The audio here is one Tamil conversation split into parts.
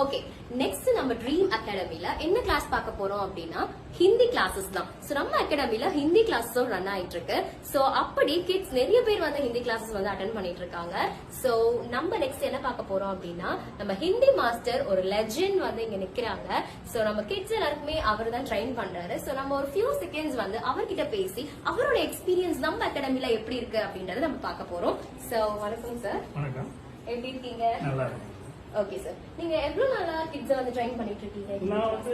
ஓகே, நெக்ஸ்ட் நம்ம ட்ரீம் அகாடமில என்ன கிளாஸ் பார்க்க போறோம் அப்படின்னா ஹிந்தி கிளாஸஸ் தான். சோ நம்ம அகாடமில ஹிந்தி கிளாஸஸும் ரன் ஆயிட்டு இருக்கு. சோ அப்படி கிட்ஸ் நிறைய பேர் வந்து ஹிந்தி கிளாஸஸ் வந்து அட்டென்ட் பண்ணிட்டு இருக்காங்க. சோ நம்ம நெக்ஸ்ட் என்ன பார்க்க போறோம் அப்படின்னா நம்ம ஹிந்தி மாஸ்டர் ஒரு லெஜெண்ட் வந்து இங்க நிக்கிறாங்க. சோ நம்ம கிட்ஸ் எல்லாருக்குமே அவர் தான் ட்ரெயின் பண்றாரு. சோ நம்ம ஒரு ஃபியூ செகண்ட்ஸ் வந்து அவர்கிட்ட பேசி அவரோட எக்ஸ்பீரியன்ஸ் நம்ம அகாடமில எப்படி இருக்கு அப்படின்றத நம்ம பார்க்க போறோம். சோ வணக்கம் சார். வணக்கம். எப்படி இருக்கீங்க? நல்லா இருக்கு. ஓகே சார், நீங்க எவ்வளவு நாளா கிட்ஸ் வந்து ட்ரெயின் பண்ணிட்டு இருக்கீங்க? நான் வந்து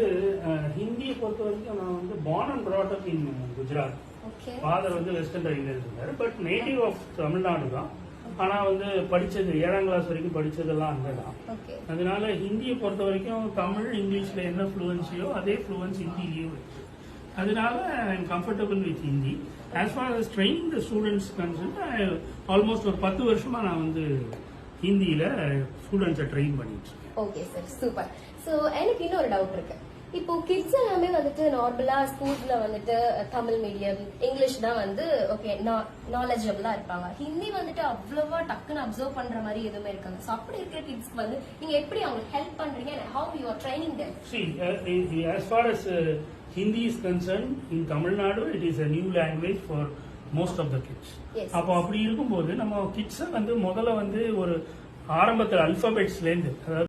ஹிந்தியை பொறுத்த வரைக்கும் நான் வந்து born and brought up in Gujarat. Okay. Father வந்து வெஸ்டர்ன் ரயில்வே இருந்தாரு. பட் நேட்டிவ் ஆஃப் தமிழ்நாடு தான். ஆனா வந்து படிச்சது 7ஆம் கிளாஸ் வரைக்கும் படிச்சதெல்லாம் அங்கதான். ஓகே. அதனால ஹிந்தியை பொறுத்த வரைக்கும் தமிழ் இங்கிலீஷ்ல என்ன ஃப்ளூவன்சியோ அதே ஃப்ளூவன்ஸ் ஹிந்திலயும் இருக்கு. அதனால I am comfortable with Hindi. As for us training the students concern almost ஒரு 10 வருஷமா நான் வந்து ஹிந்தியில ஸ்டூடெண்ட்ஸை ட்ரெயின் பண்ணிட்டு இருக்கேன். Okay sir, super. சோ எனக்கு இன்னொரு டவுட் இருக்கு. இப்போ கிட்ஸ் எல்லாமே வந்துட்டு நார்மலா ஸ்கூல்ஸ்ல வந்துட்டு தமிழ் மீடியம் இங்கிலீஷ் தான் வந்து ஓகே நாலேஜபிளா இருப்பாங்க. ஹிந்தி வந்துட்டு அவ்வளவா டக்குன்னு அப்சர்வ் பண்ற மாதிரி எதுவுமே இருக்காங்க. சோ அப்படி இருக்கிற கிட்ஸ்க்கு வந்து நீங்க எப்படி அவங்களுக்கு ஹெல்ப் பண்றீங்க? how you are training them? See, as far as Hindi is concerned, in Tamil Nadu it is a new language for most of the kids. Yes. அப்போ அப்படி இருக்கும்போது நம்ம கிட்ஸை வந்து முதல்ல வந்து ஒரு ஆரம்பத்தில் அல்பாபெட்ஸ்ல இருந்து, அதாவது